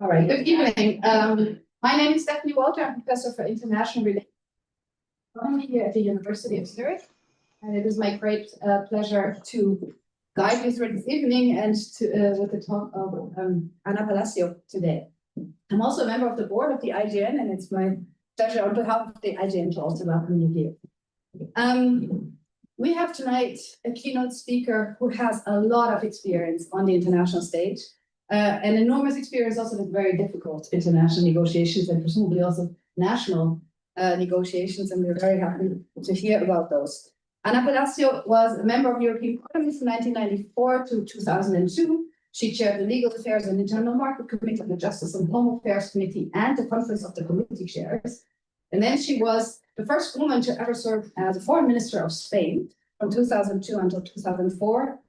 All right, good evening. My name is Stefanie Walter. I'm Professor for International Relations here at the University of Zurich. And it is my great pleasure to guide you through this evening and with the talk of Ana Palacio today. I'm also a member of the board of the IGN, and it's my pleasure on behalf of the IGN to also welcome you here. We have tonight a keynote speaker who has a lot of experience on the international stage, an enormous experience also with very difficult international negotiations and presumably also national negotiations, and we're very happy to hear about those. Ana Palacio was a member of the European Parliament from 1994 to 2002. She chaired the Legal Affairs and Internal Market Committee, the Justice and Home Affairs Committee, and the Conference of the Committee Chairs. And then she was the first woman to ever serve as a foreign minister of Spain from 2002 until 2004.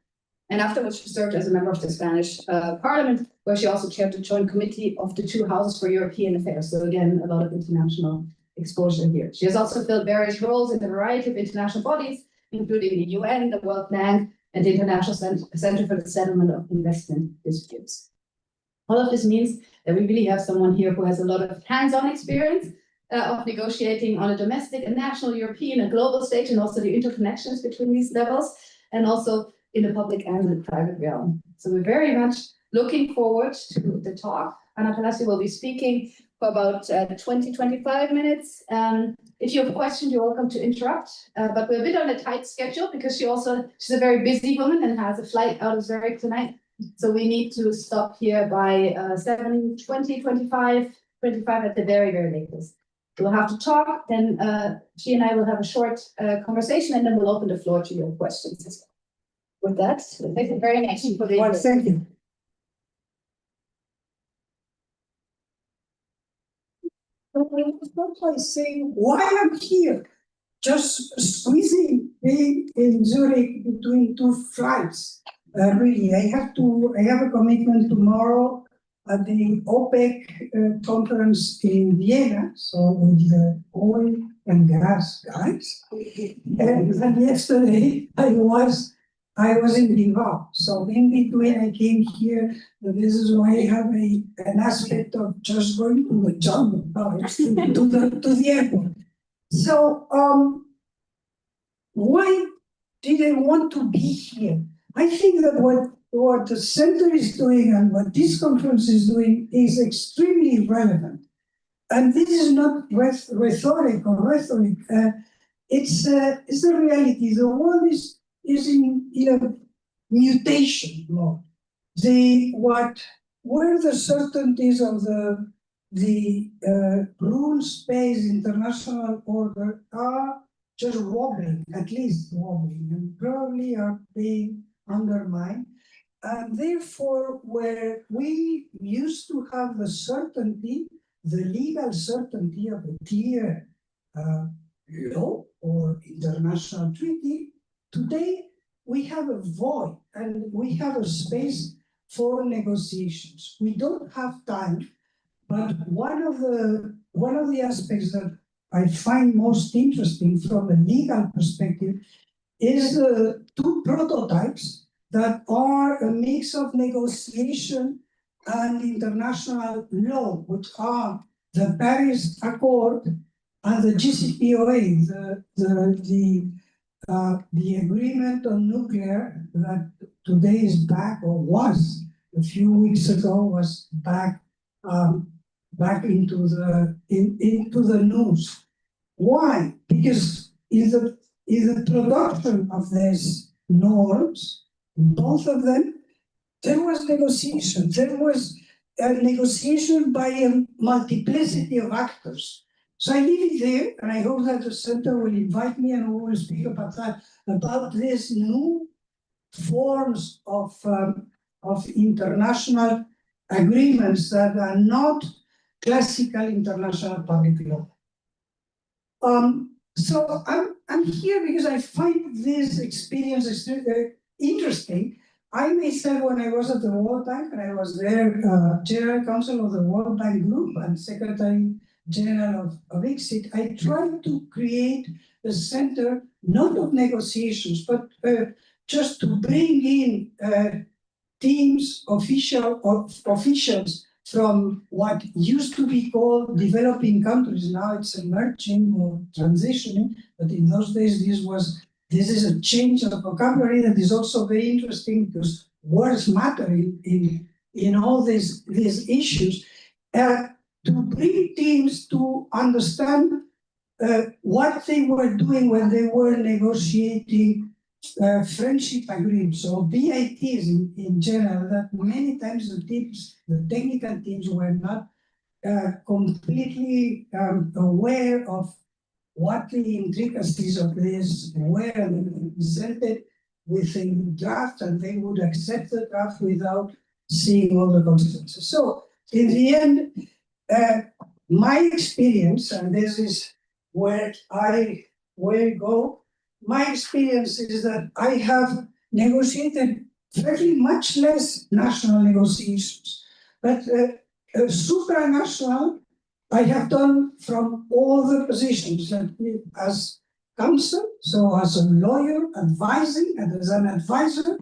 And afterwards, she served as a member of the Spanish Parliament, where she also chaired the Joint Committee of the two Houses for European Affairs. So again, a lot of international exposure here. She has also filled various roles in a variety of international bodies, including the UN, the World Bank, and the International Center for the Settlement of Investment Disputes. All of this means that we really have someone here who has a lot of hands-on experience of negotiating on a domestic and national, European and global stage, and also the interconnections between these levels, and also in the public and the private realm. So we're very much looking forward to the talk. Ana Palacio will be speaking for about 20-25 minutes. If you have a question, you're welcome to interrupt, but we're a bit on a tight schedule because she's a very busy woman and has a flight out of Zurich tonight. So we need to stop here by 7:20, 25 at the very, very latest. We'll have to talk, then she and I will have a short conversation, and then we'll open the floor to your questions as well. With that, thank you very much for being here. Thank you. I will start by saying why I'm here. Just squeezing being in Zurich between two flights. Really, I have a commitment tomorrow at the OPEC conference in Vienna, so with the oil and gas guys. And yesterday I was in Bilbao, so in between I came here. This is why I have an aspect of just going to the jungle, to the airport. So why did I want to be here? I think that what the center is doing and what this conference is doing is extremely relevant. And this is not rhetoric. It's the reality. The world is in a mutation mode. Where the certainties of the rules-based international order are just wobbling, at least wobbling, and probably are being undermined. And therefore, where we used to have the certainty, the legal certainty of a clear law or international treaty, today we have a void and we have a space for negotiations. We don't have time, but one of the aspects that I find most interesting from a legal perspective is the two prototypes that are a mix of negotiation and international law, which are the Paris Accord and the JCPOA, the agreement on nuclear that today is back, or was a few weeks ago, was back into the news. Why? Because in the production of these norms, both of them, there was negotiation. There was a negotiation by a multiplicity of actors. So I leave it there, and I hope that the center will invite me and we will speak about that, about these new forms of international agreements that are not classical international public law. So I'm here because I find this experience interesting, I myself, when I was at the World Bank, and I was there, General Counsel of the World Bank Group and Secretary General of ICSID, I tried to create a center, not of negotiations, but just to bring in teams, officials from what used to be called developing countries. Now it's emerging or transitioning, but in those days this is a change of vocabulary that is also very interesting because words matter in all these issues. To bring teams to understand what they were doing when they were negotiating friendship agreements or BITs in general, that many times the technical teams were not completely aware of what the intricacies of this were, and presented with a draft, and they would accept the draft without seeing all the consequences. So in the end, my experience, and this is where I will go, my experience is that I have negotiated very much less national negotiations, but supranational I have done from all the positions, as counsel, so as a lawyer advising, and as an advisor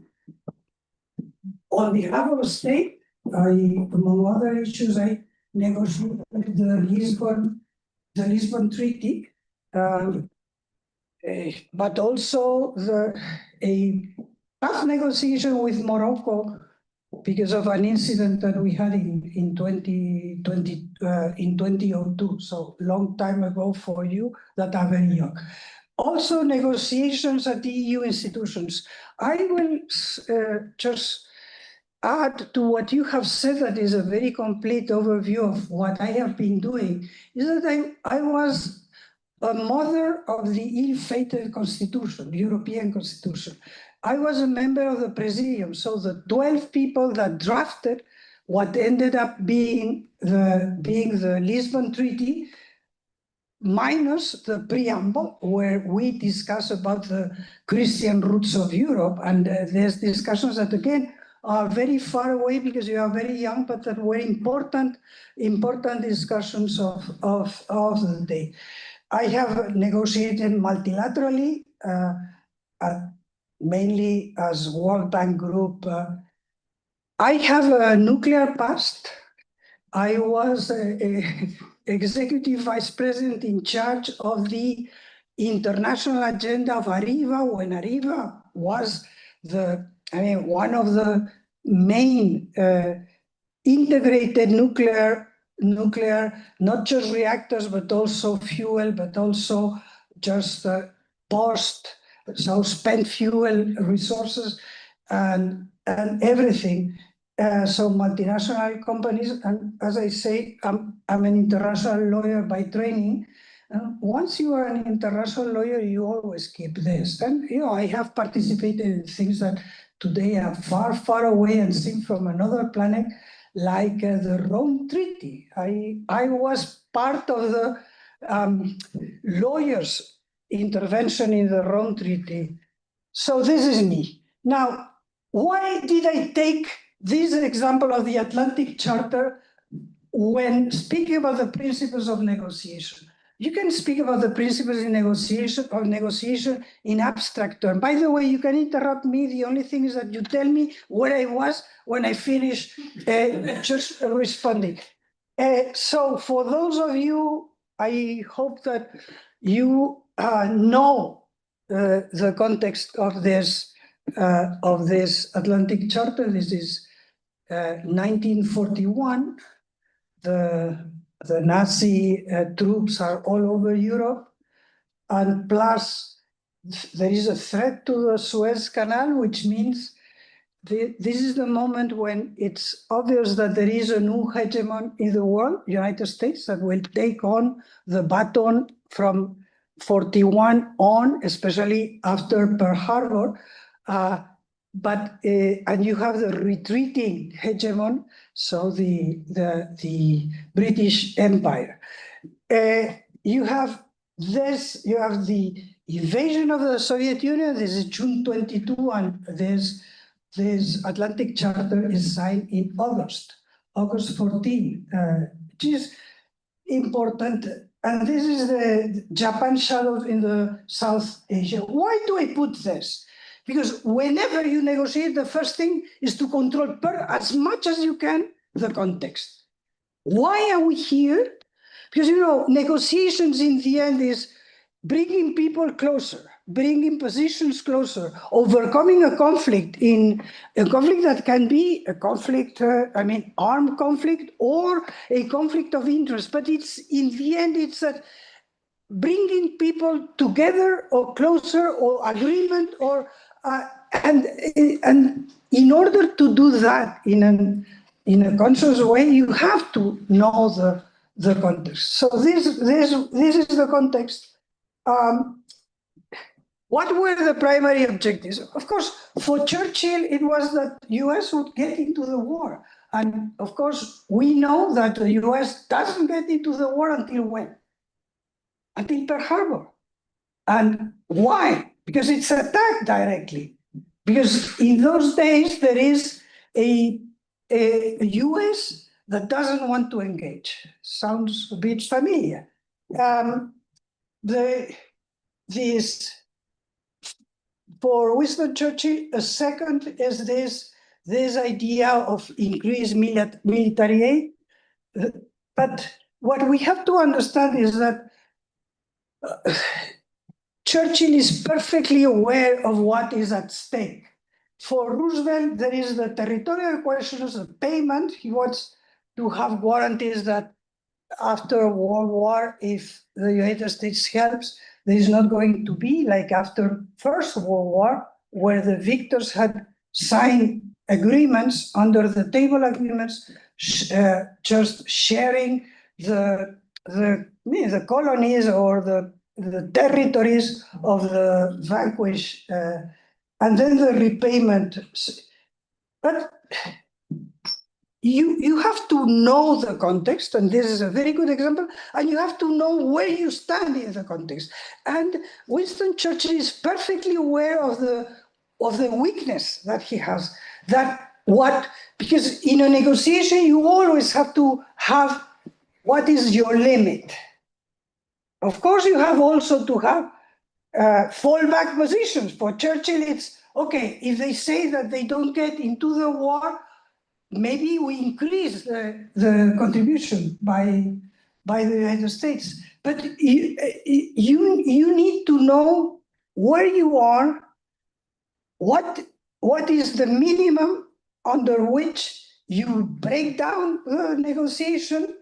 on behalf of the state. Among other issues, I negotiated the Lisbon Treaty, but also a tough negotiation with Morocco because of an incident that we had in 2002, so long time ago for you that are very young. Also negotiations at the EU institutions. I will just add to what you have said, that is a very complete overview of what I have been doing, is that I was a mother of the ill-fated constitution, the European constitution. I was a member of the Presidium, so the 12 people that drafted what ended up being the Lisbon Treaty, minus the preamble, where we discuss about the Christian roots of Europe, and there's discussions that again are very far away because you are very young, but that were important discussions of the day. I have negotiated multilaterally, mainly as World Bank Group. I have a nuclear past. I was executive vice president in charge of the international agenda of Arriva, when Arriva was one of the main integrated nuclear, not just reactors, but also fuel, but also just so spent fuel resources and everything. So multinational companies, and as I say, I'm an international lawyer by training. Once you are an international lawyer, you always keep this. And I have participated in things that today are far, far away and seem from another planet, like the Rome Treaty. I was part of the lawyers' intervention in the Rome Treaty. So this is me. Now, why did I take this example of the Atlantic Charter when speaking about the principles of negotiation? You can speak about the principles in negotiation in abstract terms. By the way, you can interrupt me. The only thing is that you tell me where I was when I finish just responding. So for those of you, I hope that you know the context of this Atlantic Charter. This is 1941. The Nazi troops are all over Europe, and plus there is a threat to the Suez Canal, which means this is the moment when it's obvious that there is a new hegemon in the world, United States, that will take on the baton from 41 on, especially after Pearl Harbor. And you have the retreating hegemon, so the British Empire. You have the invasion of the Soviet Union. This is June 22, and there's this Atlantic Charter is signed in August 14, which is important. And this is the Japan shadow in the South Asia. Why do I put this? Because whenever you negotiate, the first thing is to control as much as you can the context. Why are we here? Because, you know, negotiations in the end is bringing people closer, bringing positions closer, overcoming a conflict that can be a conflict, armed conflict or a conflict of interest. But it's in the end, it's that bringing people together or closer or agreement and in order to do that in a conscious way, you have to know the context. So this is the context. What were the primary objectives? Of course, for Churchill, it was that US would get into the war. And of course, we know that the US doesn't get into the war until when? Until Pearl Harbor. And why? Because it's attacked directly. Because in those days, there is a US that doesn't want to engage. Sounds a bit familiar. For Winston Churchill, a second is this idea of increased military aid. But what we have to understand is that Churchill is perfectly aware of what is at stake. For Roosevelt, there is the territorial questions of payment. He wants to have guarantees that after World War, if the United States helps, there is not going to be like after First World War, where the victors had signed agreements, under the table agreements, just sharing the colonies or the territories of the vanquished, and then the repayment. But you have to know the context, and this is a very good example, and you have to know where you stand in the context. And Winston Churchill is perfectly aware of the weakness that he has. Because in a negotiation, you always have to have what is your limit. Of course, you have also to have fallback positions. For Churchill, it's okay, if they say that they don't get into the war, maybe we increase the contribution by the United States. But you need to know where you are, what is the minimum under which you break down the negotiation,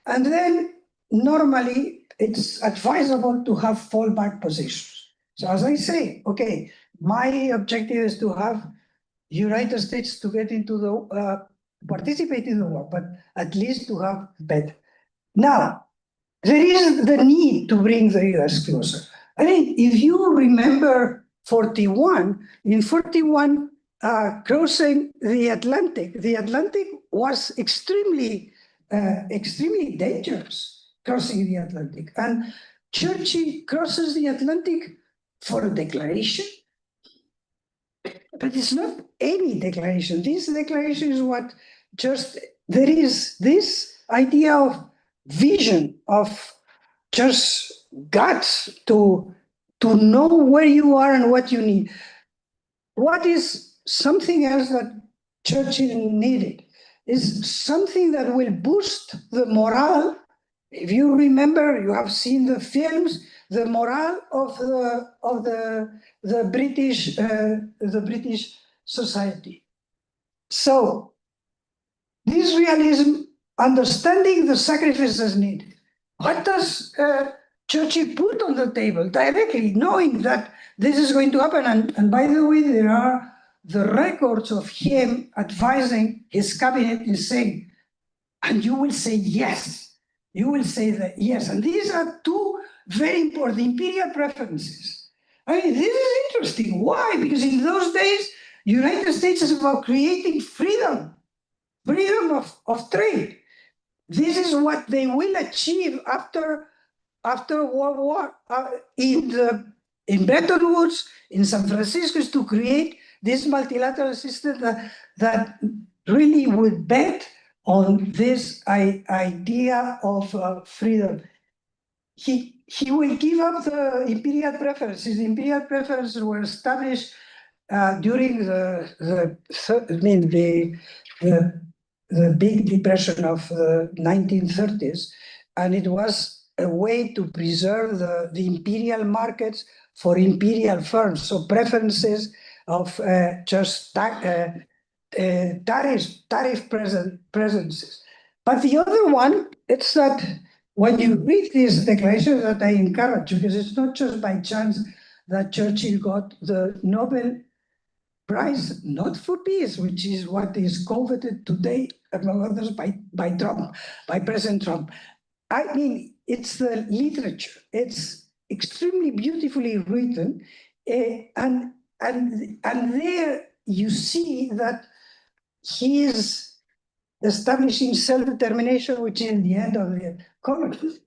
and then normally it's advisable to have fallback positions. So as I say, okay, my objective is to have United States to get into the participate in the war, but at least to have better. Now, there is the need to bring the US closer. I mean, if you remember 41, in 41, crossing the Atlantic was extremely dangerous, crossing the Atlantic. And Churchill crosses the Atlantic for a declaration. But it's not any declaration. This declaration is what there is this idea of vision, of just guts to know where you are and what you need. What is something else that Churchill needed is something that will boost the morale. If you remember, you have seen the films, the morale of the British society. So this realism, understanding the sacrifices needed. What does Churchill put on the table directly, knowing that this is going to happen? And by the way, there are the records of him advising his cabinet in saying, and you will say yes. You will say that yes. And these are two very important imperial preferences. I mean, this is interesting. Why? Because in those days, United States is about creating freedom of trade. This is what they will achieve after World War in Bretton Woods, in San Francisco, is to create this multilateral system that really would bet on this idea of freedom. He will give up the imperial preferences. The imperial preferences were established during the big depression of the 1930s, and it was a way to preserve the imperial markets for imperial firms. So preferences of just tariff presences. But the other one, it's that when you read this declaration, that I encourage, because it's not just by chance that Churchill got the Nobel Prize, not for peace, which is what is coveted today, among others, by Trump, by President Trump. I mean, it's the literature. It's extremely beautifully written, and there you see that he is establishing self-determination, which is the end of the colony.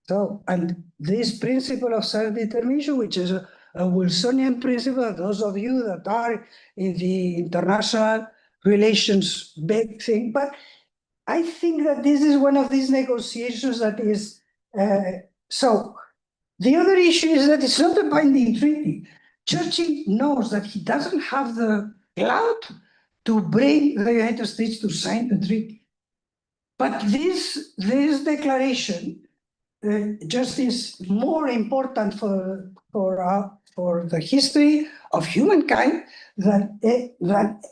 So, and this principle of self-determination, which is a Wilsonian principle, those of you that are in the international relations big thing, but I think that this is one of these negotiations that is, so the other issue is that it's not a binding treaty. Churchill knows that he doesn't have the clout to bring the United States to sign the treaty. But this declaration just is more important for the history of humankind than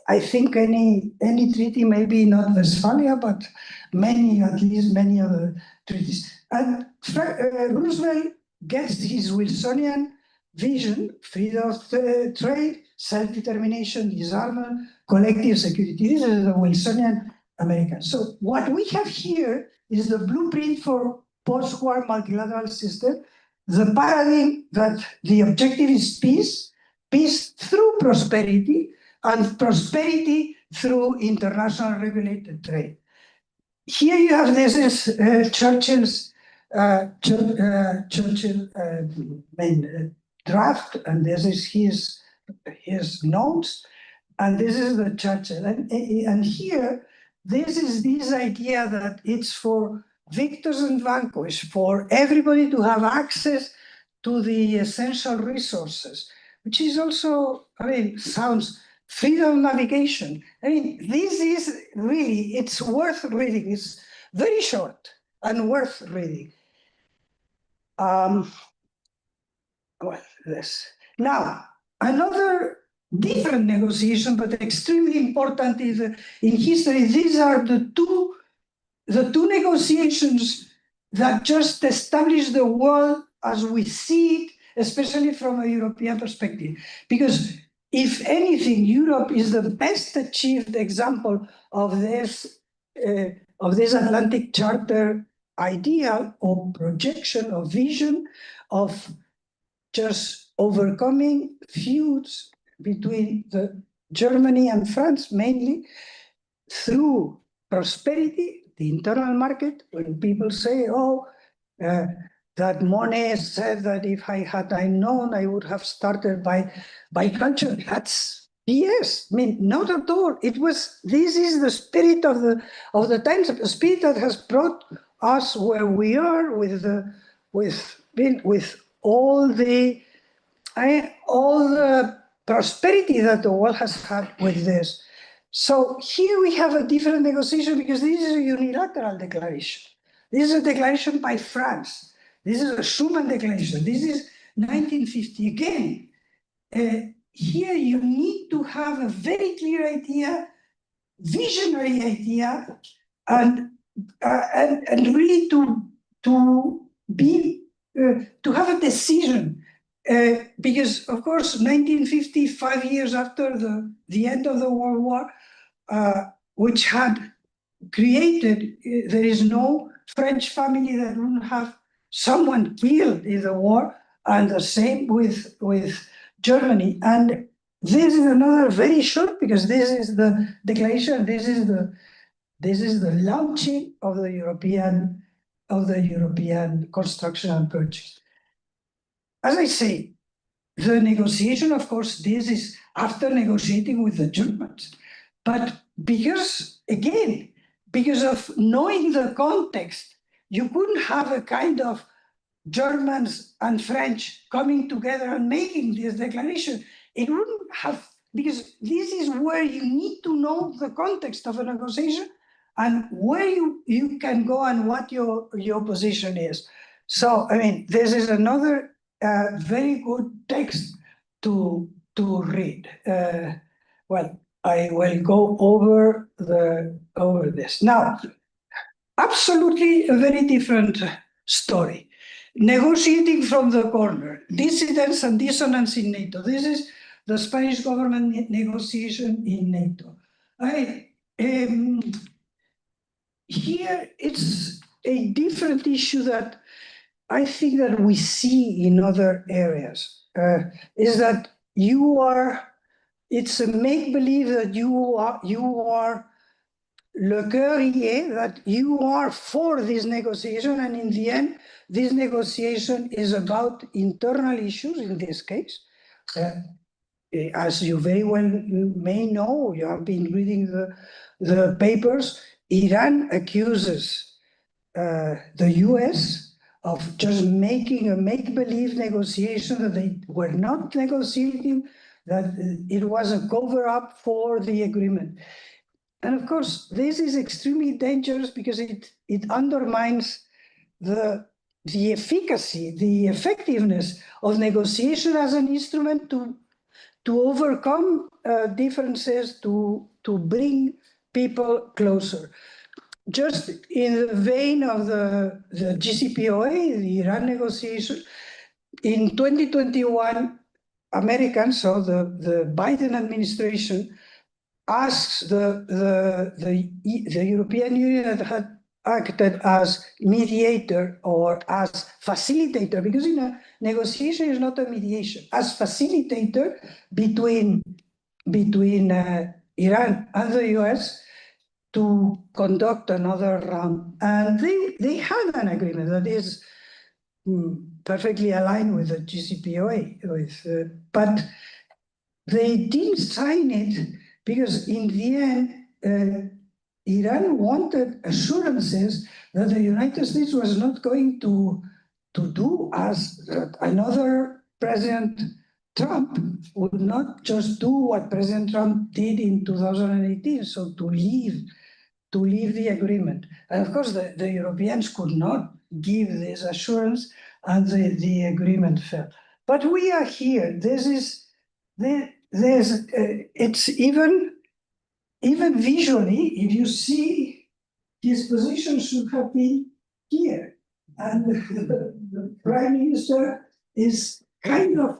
I think any treaty, maybe not Westphalia, but at least many other treaties. And Roosevelt gets his Wilsonian vision: freedom of trade, self-determination, disarmament, collective security. This is the Wilsonian American. So what we have here is the blueprint for post-war multilateral system, the paradigm that the objective is peace, peace through prosperity, and prosperity through international regulated trade. Here you have, this is Churchill's main draft, and this is his notes, and this is the Churchill. And here, this is this idea that it's for victors and vanquished, for everybody to have access to the essential resources, which is also, I mean, sounds freedom of navigation. I mean, this is really, it's worth reading. It's very short and worth reading. Well, this. Now, another different negotiation, but extremely important is in history. These are the two negotiations that just establish the world as we see it, especially from a European perspective. Because if anything, Europe is the best achieved example of this Atlantic Charter idea or projection or vision of just overcoming feuds between Germany and France, mainly through prosperity, the internal market. When people say, oh, that Monet said that if I had known, I would have started by culture. That's BS. I mean, not at all. This is the spirit of the times, the spirit that has brought us where we are with all the prosperity that the world has had with this. So here we have a different negotiation because this is a unilateral declaration. This is a declaration by France. This is a Schuman declaration. This is 1950 again. Here you need to have a very clear idea, visionary idea, and really to have a decision. Because of course, 1950, 5 years after the end of the World War, which had created, there is no French family that wouldn't have someone killed in the war, and the same with Germany. And this is another very short, because this is the declaration, this is the launching of the European construction and purchase. As I say, the negotiation, of course, this is after negotiating with the Germans. But because, again, because of knowing the context, you couldn't have a kind of Germans and French coming together and making this declaration. It wouldn't have, because this is where you need to know the context of a negotiation and where you can go and what your position is. So, I mean, this is another very good text to read. Well, I will go over this. Now, absolutely a very different story. Negotiating from the corner, dissidence and dissonance in NATO. This is the Spanish government negotiation in NATO. Here it's a different issue that I think that we see in other areas, is that it's a make-believe that you are le cœur y est, that you are for this negotiation, and in the end, this negotiation is about internal issues in this case. As you very well may know, you have been reading the papers, Iran accuses the US of just making a make-believe negotiation, that they were not negotiating, that it was a cover-up for the agreement. And of course, this is extremely dangerous because it undermines the efficacy, the effectiveness of negotiation as an instrument to overcome differences, to bring people closer. Just in the vein of the GCPOA, the Iran negotiation, in 2021, Americans, so the Biden administration, asks the European Union that had acted as mediator or as facilitator, because negotiation is not a mediation, as facilitator between Iran and the US to conduct another round. And they had an agreement that is perfectly aligned with the GCPOA, but they didn't sign it because in the end, Iran wanted assurances that the United States was not going to do as another President Trump would not just do what President Trump did in 2018, so to leave the agreement. And of course, the Europeans could not give this assurance, and the agreement fell. But we are here. It's even visually, if you see, his position should have been here. And the Prime Minister is kind of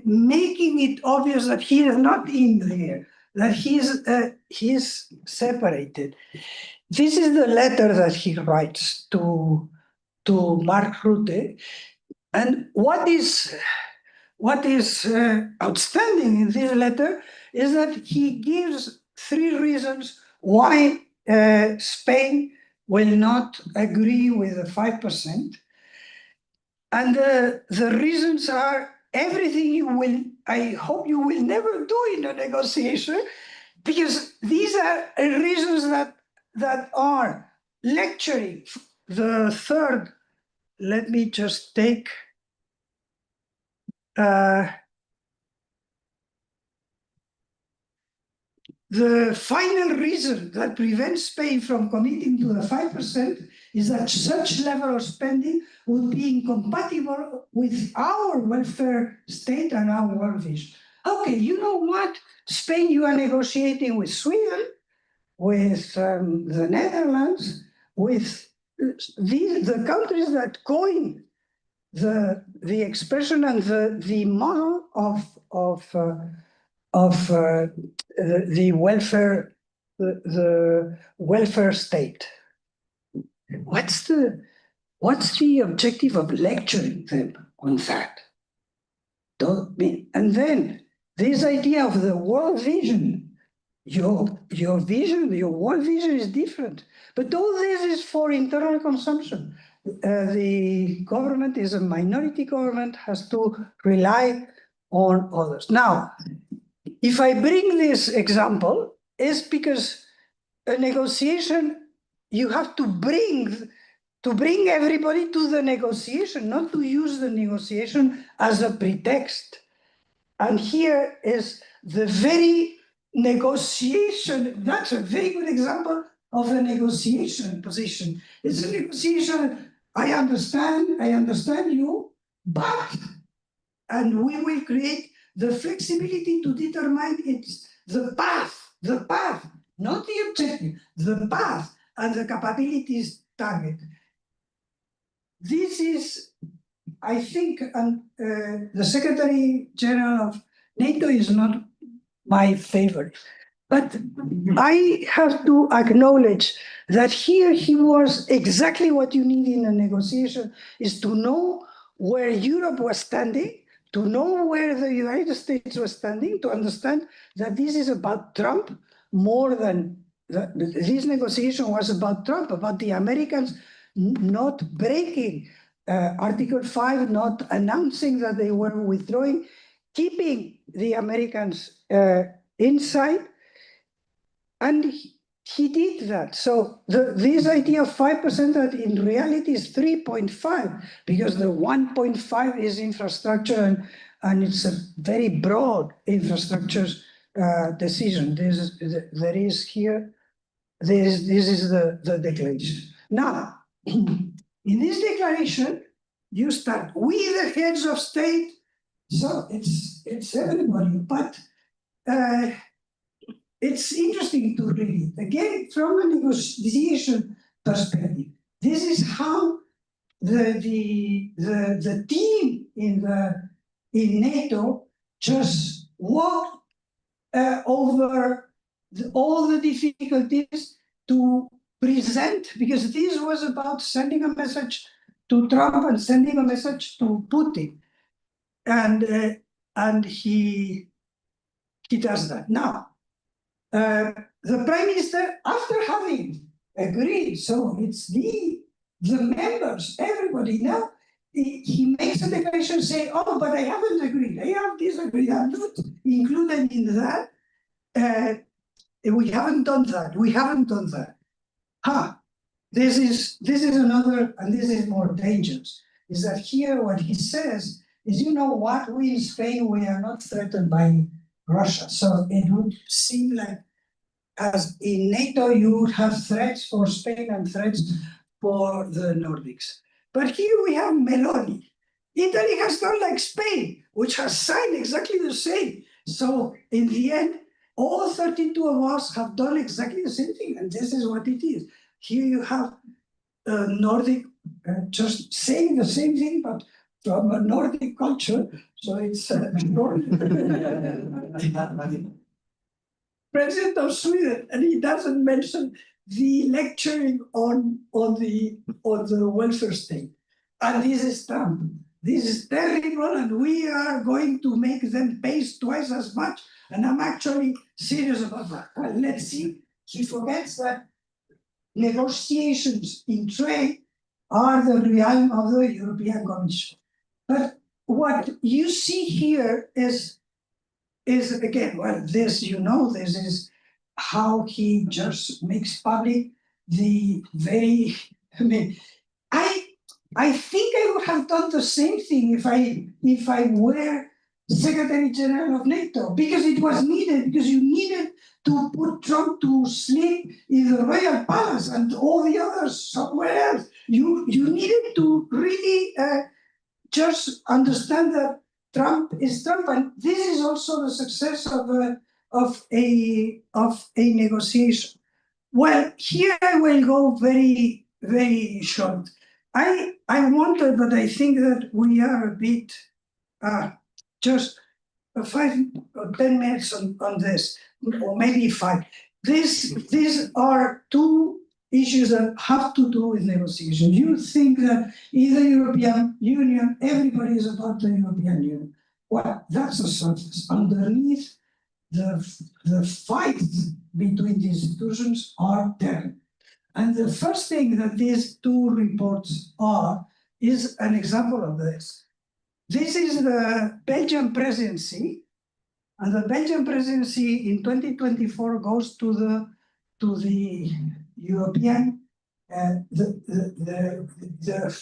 making it obvious that he is not in there, that he's separated. This is the letter that he writes to Mark Rutte. And what is outstanding in this letter is that he gives 3 reasons why Spain will not agree with the 5%. And the reasons are everything I hope you will never do in a negotiation, because these are reasons that are lecturing. The third, let me just take the final reason that prevents Spain from committing to the 5% is that such level of spending would be incompatible with our welfare state and our world vision. Okay, you know what? Spain, you are negotiating with Sweden, with the Netherlands, with the countries that coined the expression and the model of the welfare state. What's the objective of lecturing them on that? And then this idea of the world vision, your vision, your world vision is different. But all this is for internal consumption. The government is a minority government, has to rely on others. Now, if I bring this example, is because a negotiation, you have to bring everybody to the negotiation, not to use the negotiation as a pretext. And here is the very negotiation. That's a very good example of a negotiation position. It's a negotiation. I understand you, but, and we will create the flexibility to determine it's the path, not the objective, the path and the capabilities target. This is, I think, the Secretary General of NATO is not my favorite, but I have to acknowledge that here he was exactly what you need in a negotiation, is to know where Europe was standing, to know where the United States was standing, to understand that this is about Trump more than, this negotiation was about Trump, about the Americans not breaking Article 5, not announcing that they were withdrawing, keeping the Americans inside, and he did that. So this idea of 5% that in reality is 3.5, because the 1.5 is infrastructure, and it's a very broad infrastructure decision. This is the declaration. Now, in this declaration, you start, we the heads of state, so it's everybody, but it's interesting to read it. Again, from a negotiation perspective, this is how the team in NATO just walked over all the difficulties to present, because this was about sending a message to Trump and sending a message to Putin, and he does that. Now, the Prime Minister, after having agreed, so it's the members, everybody now, he makes a declaration saying, oh, but I haven't agreed, I have disagreed, I'm not included in that. We haven't done that. This is another, and this is more dangerous, is that here what he says is, you know what, we in Spain, we are not threatened by Russia. So it would seem like, as in NATO, you would have threats for Spain and threats for the Nordics. But here we have Meloni. Italy has done like Spain, which has signed exactly the same. So in the end, all 32 of us have done exactly the same thing, and this is what it is. Here you have Nordic just saying the same thing, but from a Nordic culture, so it's President of Sweden, and he doesn't mention the lecturing on the welfare state. And this is Trump. This is terrible, and we are going to make them pay twice as much. And I'm actually serious about that. Well, let's see. He forgets that negotiations in trade are the realm of the European Commission. But what you see here is again, well, this, you know, this is how he just makes public the very, I mean, I think I would have done the same thing if I were Secretary General of NATO, because it was needed, because you needed to put Trump to sleep in the Royal Palace and all the others somewhere else. You needed to really just understand that Trump is Trump, and this is also the success of a negotiation. Well, here I will go very, very short. I wanted, but I think that we are a bit just 5 or 10 minutes on this, or maybe 5. These are two issues that have to do with negotiation. You think that in the European Union, everybody is about the European Union. Well, that's the surface. Underneath, the fights between the institutions are there. And the first thing that these two reports is an example of this. This is the Belgian presidency And the Belgian presidency in 2024 goes to the European, the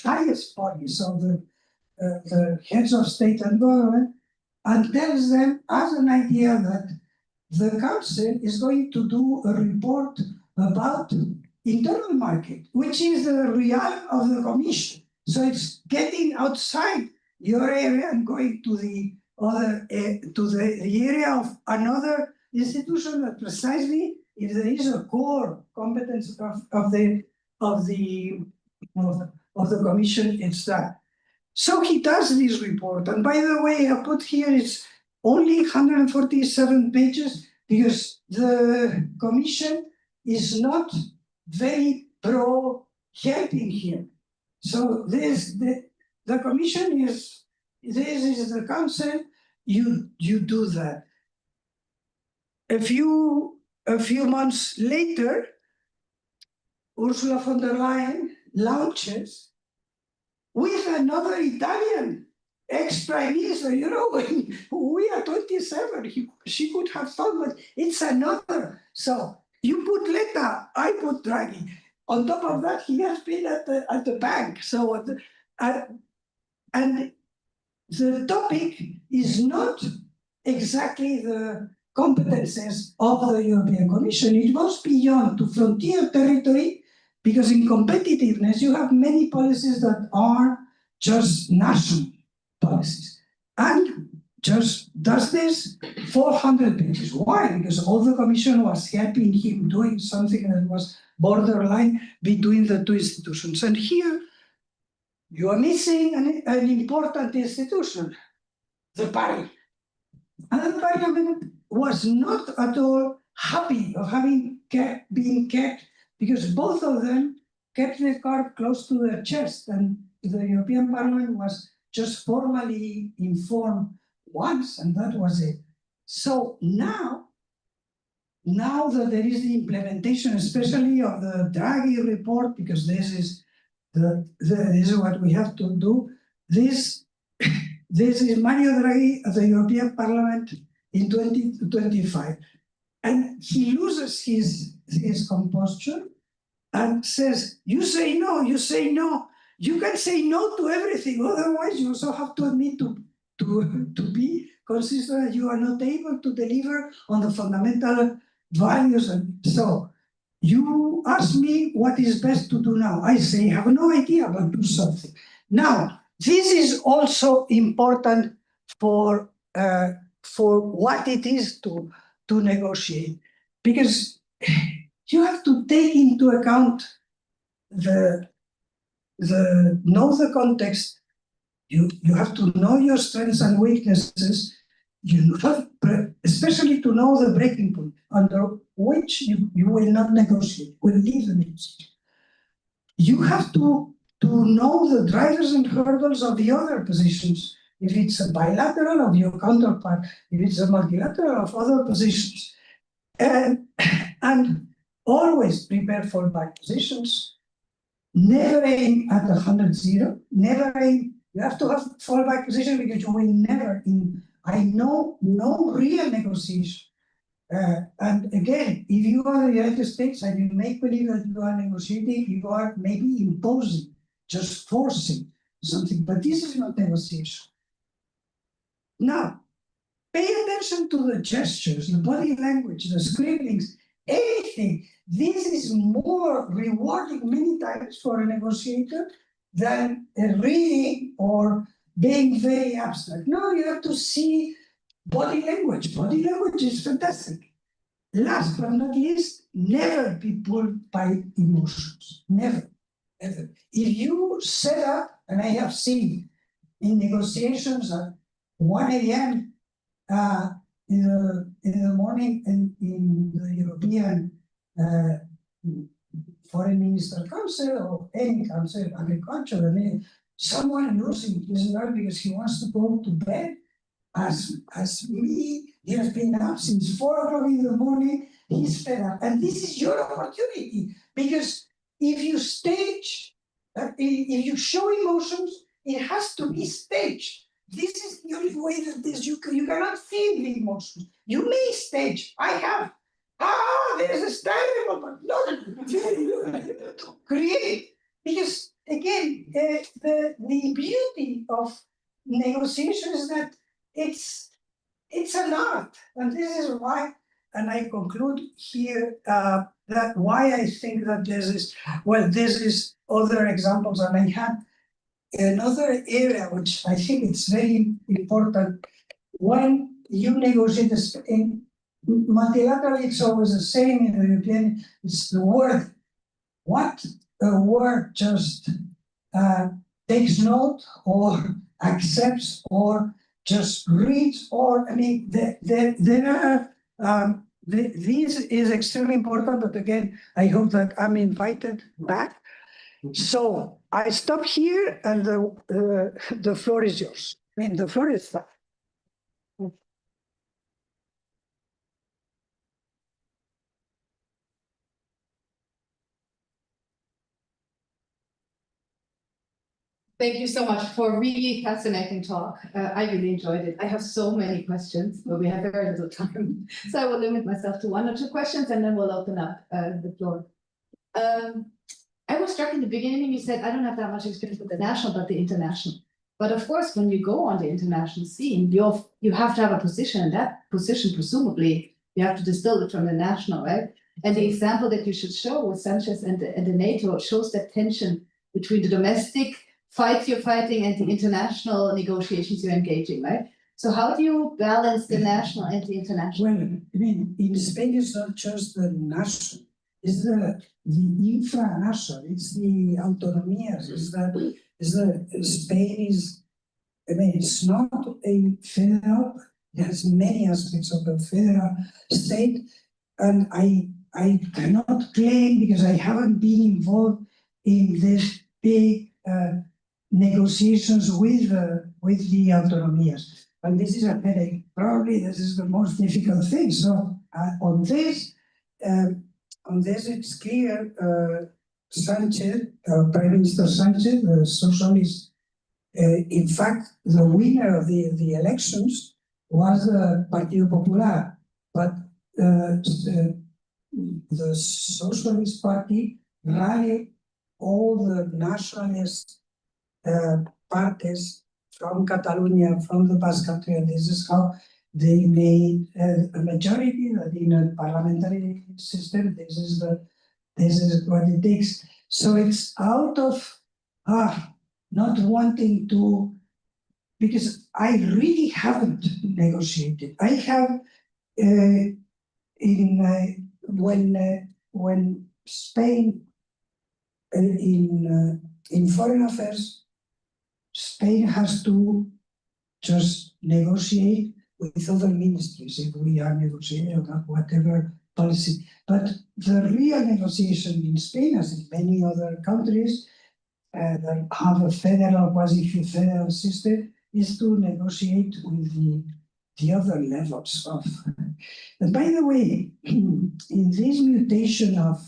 highest bodies of the heads of state and government, and tells them as an idea that the council is going to do a report about internal market, which is the realm of the commission. So it's getting outside your area and going to the other, to the area of another institution that precisely, if there is a core competence of the commission, it's that. So he does this report, and by the way, I put here it's only 147 pages because the commission is not very pro helping him. So this the commission is, this is the council, you do that. A few months later, Ursula von der Leyen launches with another Italian ex-prime minister. You know, we are 27, she could have thought, but it's another. So you put Letta, I put Draghi. On top of that, he has been at the bank. So, and the topic is not exactly the competences of the European Commission. It goes beyond to frontier territory, because in competitiveness, you have many policies that are just national policies. And just does this 400 pages. Why? Because all the Commission was helping him doing something that was borderline between the two institutions. And here, you are missing an important institution, the Parliament. And the Parliament was not at all happy of having been kept, because both of them kept the card close to their chest, and the European Parliament was just formally informed once, and that was it. So now that there is the implementation, especially of the Draghi report, because this is what we have to do. This is Mario Draghi at the European Parliament in 2025. And he loses his composure and says, you say no, you say no. You can say no to everything, otherwise you also have to admit to be consistent that you are not able to deliver on the fundamental values. And so you ask me what is best to do now. I say, I have no idea, but do something. Now, this is also important for what it is to negotiate, because you have to take into account the context. You have to know your strengths and weaknesses. You have especially to know the breaking point under which you will not negotiate, will leave the negotiation. You have to know the drivers and hurdles of the other positions. If it's a bilateral of your counterpart, if it's a multilateral of other positions, and always prepare fallback positions. Never aim at 100-0. Never aim. You have to have fallback position because you will never. I know no real negotiation. And again, if you are the United States and you make believe that you are negotiating, you are maybe imposing, just forcing something. But this is not negotiation. Now, pay attention to the gestures, the body language, the scribblings, anything. This is more rewarding many times for a negotiator than a reading or being very abstract. No, you have to see body language. Body language is fantastic. Last but not least, never be pulled by emotions. Never, ever. If you set up, and I have seen in negotiations at 1 a.m. In the morning in the European Foreign Minister Council or any council, agriculture, and someone losing his nerve because he wants to go to bed, as me, he has been up since 4 o'clock in the morning, he's fed up. And this is your opportunity, because if you stage, if you show emotions, it has to be staged. this is the only way that this you cannot feel the emotions. You may stage. I have. This is terrible, but not to create. Because again, the beauty of negotiation is that it's an art, and this is why. And I conclude here that why I think that this is other examples, and I have another area which I think it's very important when you negotiate in multilateral. It's always the same in the European. It's the word. What a word just takes note or accepts or just reads, or I mean, there are. This is extremely important, but again, I hope that I'm invited back. So I stop here, and the floor is yours. I mean, the floor is. Thank you so much for a really fascinating talk. I really enjoyed it. I have so many questions, but we have very little time. So I will limit myself to 1 or 2 questions, and then we'll open up the floor. I was struck in the beginning, you said, I don't have that much experience with the national, but the international. But of course, when you go on the international scene, you have to have a position, and that position, presumably, you have to distill it from the national, right? And the example that you should show with Sanchez and the NATO shows that tension between the domestic fights you're fighting and the international negotiations you're engaging, right? So how do you balance the national and the international? Well, I mean, in Spain, it's not just the national, it's the infranational, it's the autonomías, it's the Spain is, I mean, it's not a federal, it has many aspects of the federal state, and I cannot claim, because I haven't been involved in this big negotiations with the autonomías. And this is a headache. Probably this is the most difficult thing. So on this, it's clear. Sanchez, Prime Minister Sanchez, the socialist, in fact, the winner of the elections was the Partido Popular, but the Socialist Party rallied all the nationalist parties from Catalonia, from the Basque Country, and this is how they made a majority. That in a parliamentary system, this is what it takes. So it's out of not wanting to, because I really haven't negotiated. I have when Spain in foreign affairs, Spain has to just negotiate with other ministries if we are negotiating or whatever policy. But the real negotiation in Spain, as in many other countries that have a federal, quasi-federal system, is to negotiate with the other levels of. And by the way, in this mutation of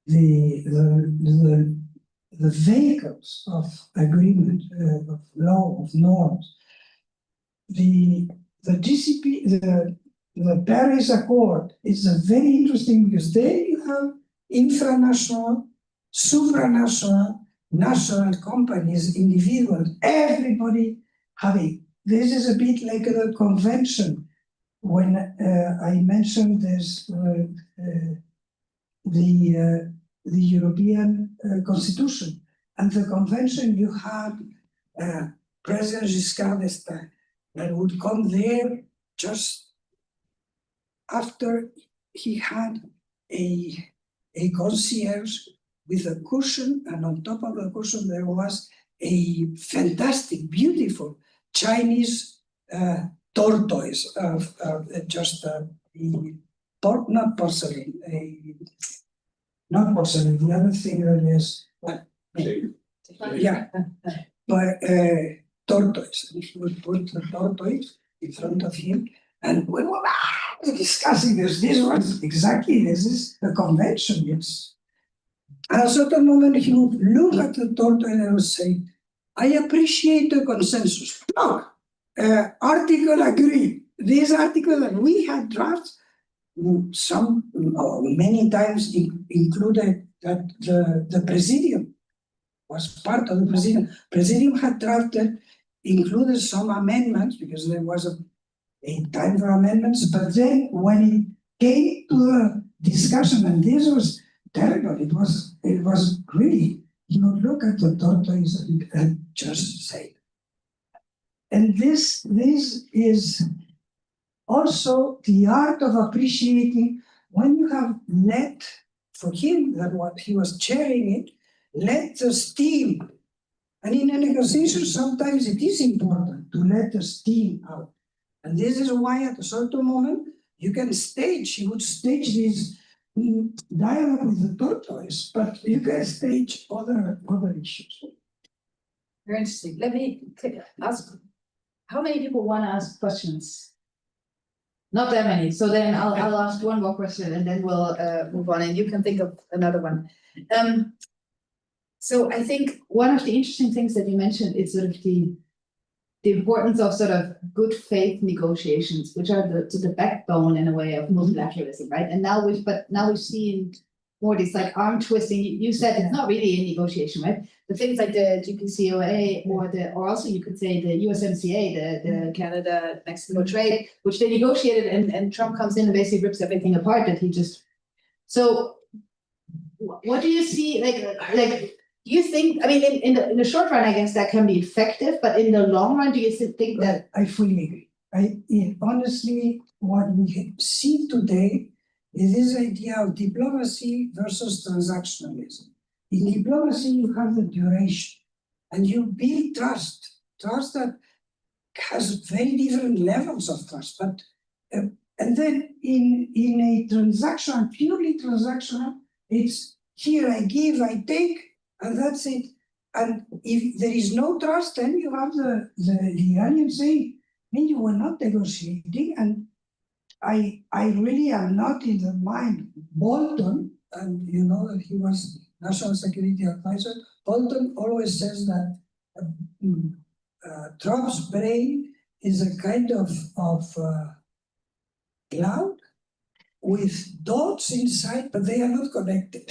the vehicles of agreement, of law, of norms, the GCP, the Paris Accord is a very interesting, because there you have infranational, supranational, national companies, individuals, everybody having. This is a bit like the convention. When I mentioned this, the European Constitution and the convention, you had President Giscard d'Estaing that would come there just after he had a concierge with a cushion, and on top of the cushion there was a fantastic, beautiful Chinese tortoise of just not porcelain, not porcelain. The other thing that is but tortoise. And he would put the tortoise in front of him, and we were discussing this. This was exactly, this is the convention. Yes. At a certain moment, he would look at the tortoise and would say, I appreciate the consensus. No, article agreed. This article that we had drafts, many times included that the presidium was part of the presidium. Presidium had drafted, included some amendments because there was a time for amendments, but then when it came to the discussion, and this was terrible, it was really, look at the tortoise and just say. And this is also the art of appreciating when you have let, for him, that what he was chairing it, let the steam. And in a negotiation, sometimes it is important to let the steam out. And this is why at a certain moment, you can stage, you would stage this dialogue with the tortoise, but you can stage other issues. Very interesting. Let me ask, how many people want to ask questions? Not that many. So then I'll ask one more question and then we'll move on and you can think of another one. So I think one of the interesting things that you mentioned is sort of the importance of sort of good faith negotiations, which are the backbone in a way of multilateralism, right? And now we've seen more these like arm twisting. You said it's not really a negotiation, right? The things like the GPCOA or also you could say the USMCA, the Canada-Mexico trade, which they negotiated and Trump comes in and basically rips everything apart that he just. So what do you see like? Do you think, I mean, in the short run, I guess that can be effective, but in the long run, do you think that? I fully agree. Honestly, what we see today is this idea of diplomacy versus transactionalism. In diplomacy, you have the duration, and you build trust that has very different levels of trust. But and then in a transaction, purely transactional, it's here I give, I take. And that's it. And if there is no trust, then you have the Iranians saying, I mean, you were not negotiating. And I really am not in the mind. Bolton, and you know that he was National Security Advisor, Bolton always says that Trump's brain is a kind of cloud with dots inside, but they are not connected.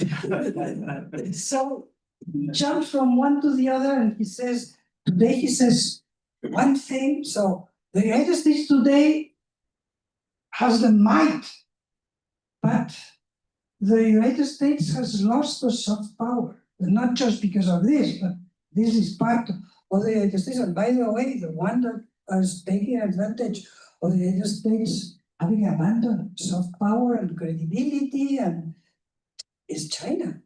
So jumps from one to the other, and he says, today he says one thing. So the United States today has the might, but the United States has lost the soft power. And not just because of this, but this is part of the United States. And by the way, the one that is taking advantage of the United States having abandoned soft power and credibility and is China.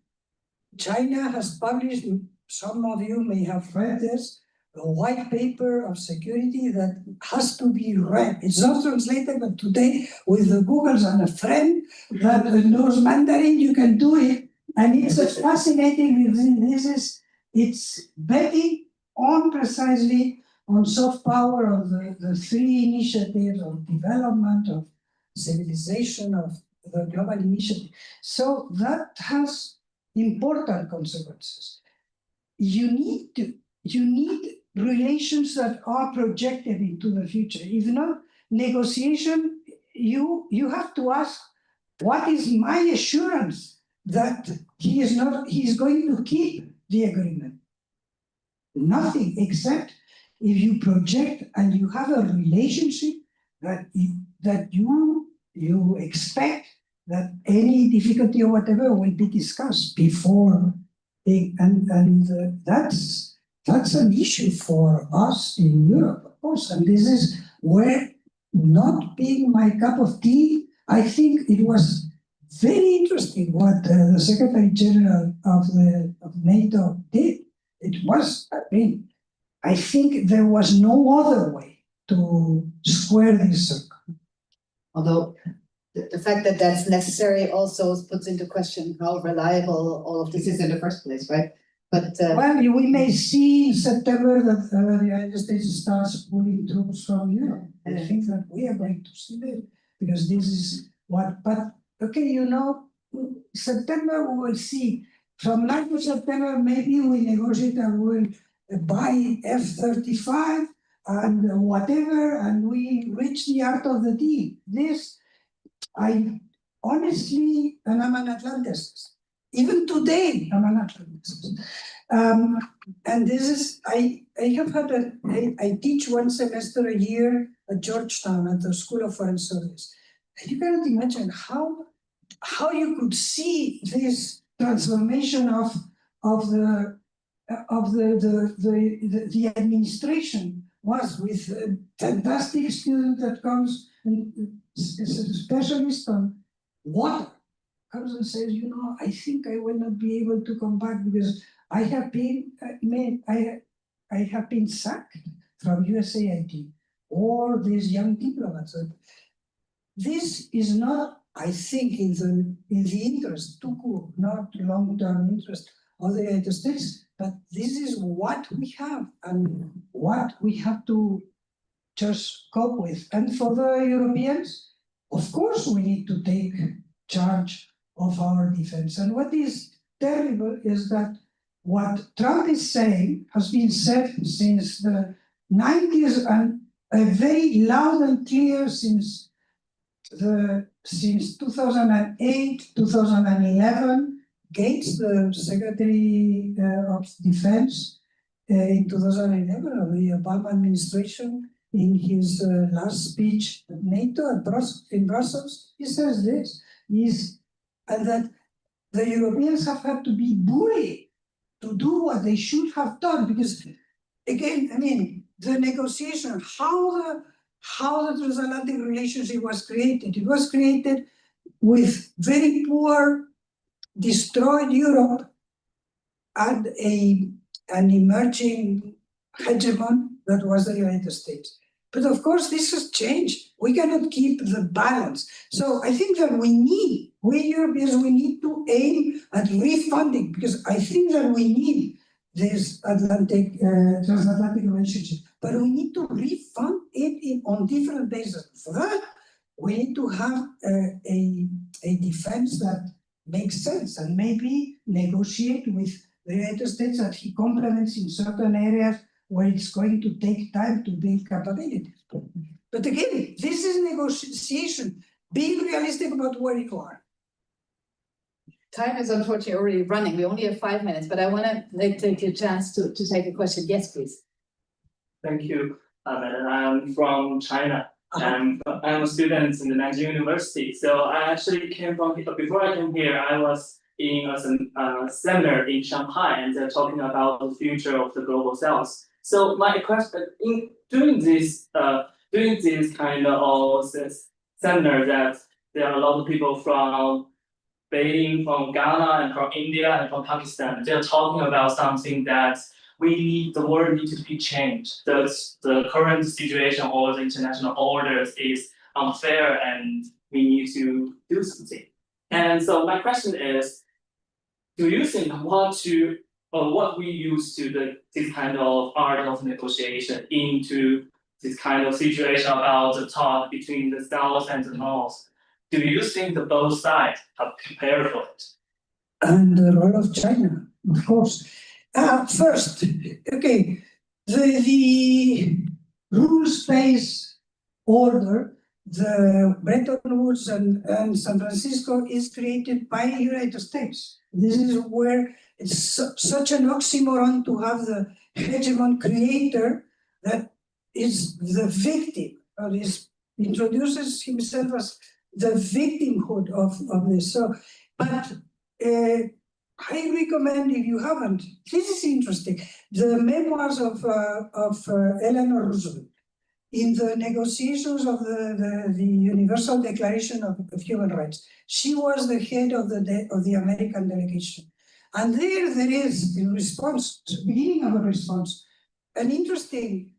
China has published, some of you may have read this, a white paper of security that has to be read. It's not translated, but today with the Googles and a friend that knows Mandarin, you can do it. And it's a fascinating, it's betting on precisely on soft power of the three initiatives of development, of civilization, of the global initiative. So that has important consequences. You need relations that are projected into the future. If not negotiation, you have to ask, what is my assurance that he is going to keep the agreement? Nothing, except if you project and you have a relationship that you expect that any difficulty or whatever will be discussed before, and that's an issue for us in Europe, of course. And this is where, not being my cup of tea, I think it was very interesting what the Secretary General of NATO did. It was, I think there was no other way to square this circle. Although the fact that that's necessary also puts into question how reliable all of this is in the first place, right? But well, we may see in September that the United States starts pulling troops from Europe. I think that we are going to see that, because this is what. But okay, September we will see. From now to September, maybe we negotiate and we'll buy F-35 and whatever, and we reach the art of the deal. This, I honestly, and I'm an Atlanticist. Even today, I'm an Atlanticist. And this is, I have had I teach one semester a year at Georgetown at the School of Foreign Service. And you cannot imagine how you could see this transformation of the administration was with a fantastic student that comes and is a specialist on water, comes and says, you know, I think I will not be able to come back because I have been sacked from USAID, or these young diplomats. This is not, I think, in the interest, not long-term interest of the United States, but this is what we have and what we have to just cope with. And for the Europeans, of course, we need to take charge of our defense. And what is terrible is that what Trump is saying has been said since the 90s and very loud and clear since 2008, 2011. Gates, the Secretary of Defense in 2011 of the Obama administration, in his last speech at NATO in Brussels, he says this, and that the Europeans have had to be bullied to do what they should have done, because again, I mean, the negotiation, how the transatlantic relationship was created. It was created with very poor, destroyed Europe and an emerging hegemon that was the United States. But of course, this has changed. We cannot keep the balance. So I think that we Europeans, we need to aim at refunding, because I think that we need this transatlantic relationship, but we need to refund it on different bases. For that, we need to have a defense that makes sense, and maybe negotiate with the United States that he complements in certain areas where it's going to take time to build capabilities. But again, this is negotiation. Be realistic about where you are. Time is unfortunately already running. We only have 5 minutes, but I want to take a chance to take a question. Yes, please. Thank you, madam. I'm from China. I'm a student in the Nanjing University. So I actually came from, before I came here, I was in a seminar in Shanghai, and they're talking about the future of the global south. So my question, during this kind of seminar, that there are a lot of people from Beijing, from Ghana, and from India, and from Pakistan. They're talking about something that the world needs to be changed. The current situation or the international orders is unfair, and we need to do something. And so my question is, do you think what we use to this kind of art of negotiation into this kind of situation about the talk between the South and the North? Do you think that both sides have prepared for it? And the role of China, of course. First, okay, the rules-based order, the Bretton Woods and San Francisco is created by the United States. This is where it's such an oxymoron to have the hegemon creator that is the victim, or introduces himself as the victimhood of this. So, but I recommend, if you haven't, this is interesting, the memoirs of Eleanor Roosevelt in the negotiations of the Universal Declaration of Human Rights. She was the head of the American delegation. And there is, in response, beginning of a response, an interesting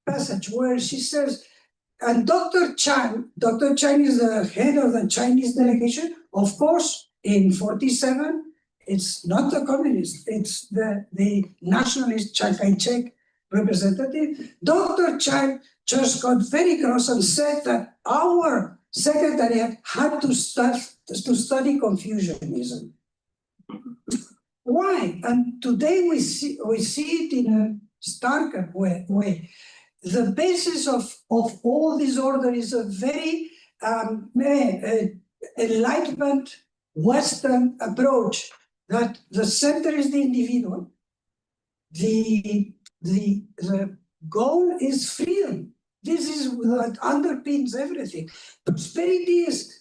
passage where she says, and Dr. Chan is the head of the Chinese delegation. Of course, in 47, it's not the communist, it's the nationalist Chiang Kai-shek representative. Dr. Chan just got very cross and said that our secretariat had to study Confucianism. Why? And today we see it in a starker way. The basis of all this order is a very enlightenment Western approach, that the center is the individual. The goal is freedom. This is what underpins everything. Prosperity is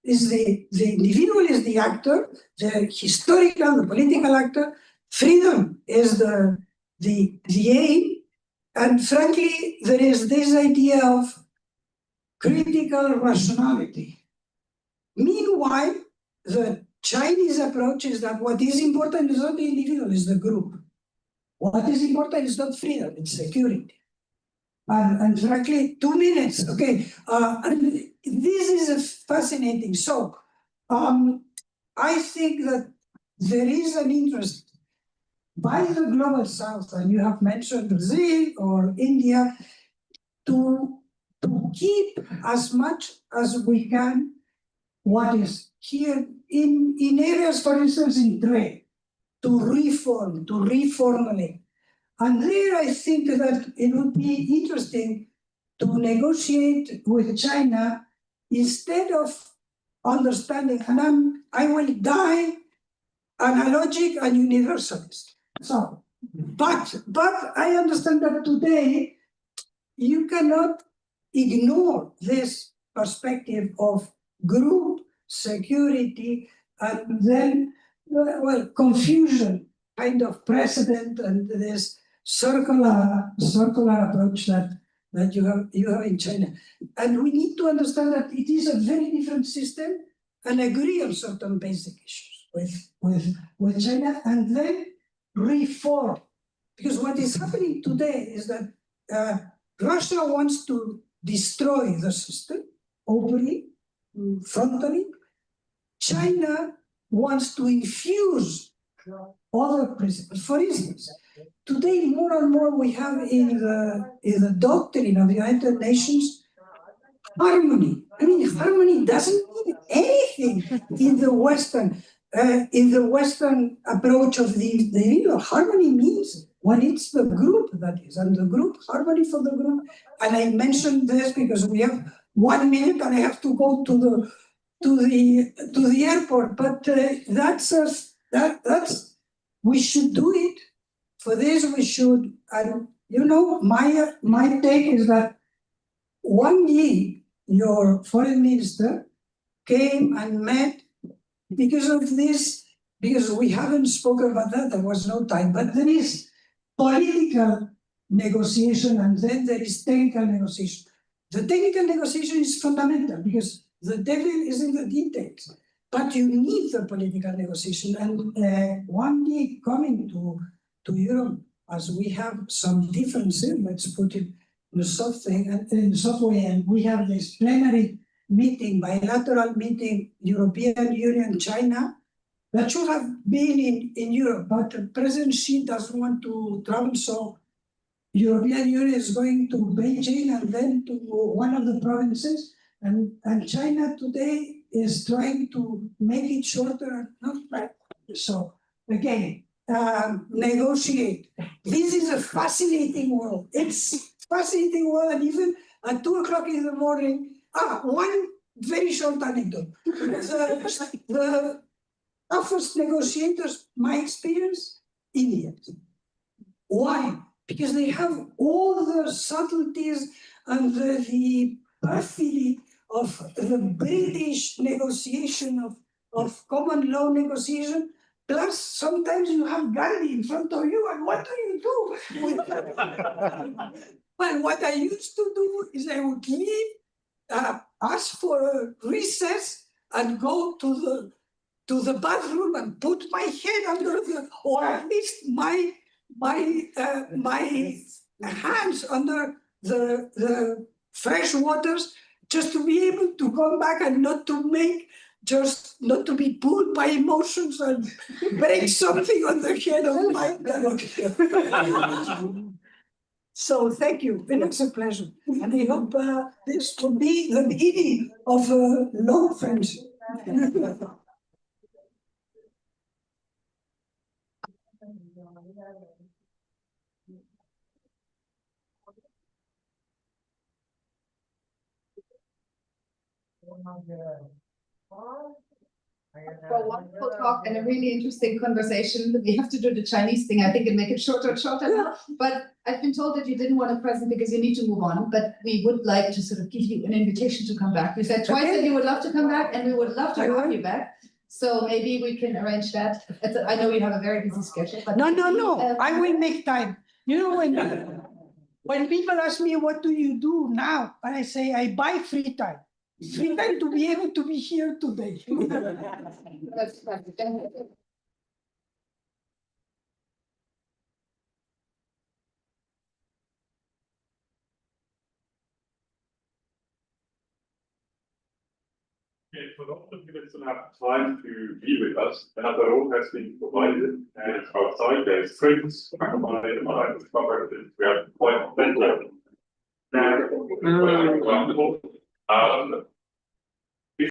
the individual is the actor, the historical, the political actor. Freedom is the aim. And frankly, there is this idea of critical rationality. Meanwhile, the Chinese approach is that what is important is not the individual, it's the group. What is important is not freedom, it's security. And frankly, 2 minutes, okay. And this is fascinating. So I think that there is an interest by the global south, and you have mentioned Brazil or India, to keep as much as we can what is here in areas, for instance, in trade, to reform, to reformulate. And there I think that it would be interesting to negotiate with China instead of understanding, and I will die analogic and universalist. So, but I understand that today you cannot ignore this perspective of group security and then, well, confusion, kind of precedent, and this circular approach that you have in China. And we need to understand that it is a very different system and agree on certain basic issues with China, and then reform. Because what is happening today is that Russia wants to destroy the system openly, frontally. China wants to infuse other principles. For instance, today more and more we have in the doctrine of the United Nations harmony. I mean, harmony doesn't mean anything in the Western approach of the individual. Harmony means when it's the group, that is, and the group, harmony for the group. And I mentioned this because we have 1 minute and I have to go to the airport. But that's we should do it. For this we should, and you know, my take is that Wang Yi, your foreign minister, came and met because of this, because we haven't spoken about that, there was no time, but there is political negotiation and then there is technical negotiation. The technical negotiation is fundamental because the devil is in the details, but you need the political negotiation. And Wang Yi coming to Europe, as we have some differences, let's put it in a soft thing, and in a soft way, and we have this plenary meeting, bilateral meeting, European Union, China, that should have been in Europe, but President Xi doesn't want to travel, so European Union is going to Beijing and then to one of the provinces, and China today is trying to make it shorter and not right. So again, negotiate. This is a fascinating world. It's fascinating world, and even at 2 o'clock in the morning, one very short anecdote. The toughest negotiators, my experience, Indians. Why? Because they have all the subtleties and the perfidy of the British negotiation of common law negotiation. Plus, sometimes you have Gandhi in front of you, and what do you do with that? Well, what I used to do is I would leave, ask for a recess, and go to the bathroom and put my head under or at least my hands under the fresh waters, just to be able to come back and not to be pulled by emotions and break something on the head of my dog. So thank you, it was a pleasure. And I hope this will be the beginning of a long friendship. For a wonderful talk and a really interesting conversation. We have to do the Chinese thing, I think, and make it shorter and shorter now. But I've been told that you didn't want to present because you need to move on, but we would like to sort of give you an invitation to come back. You said twice that you would love to come back, and we would love to have you back. So maybe we can arrange that. I know you have a very busy schedule, but. No, I will make time. You know, when people ask me, what do you do now? And I say, I buy free time. Free time to be able to be here today. That's perfect. For those of you that don't have time to be with us, another room has been provided, and outside there's drinks, accommodation, we have quite plenty of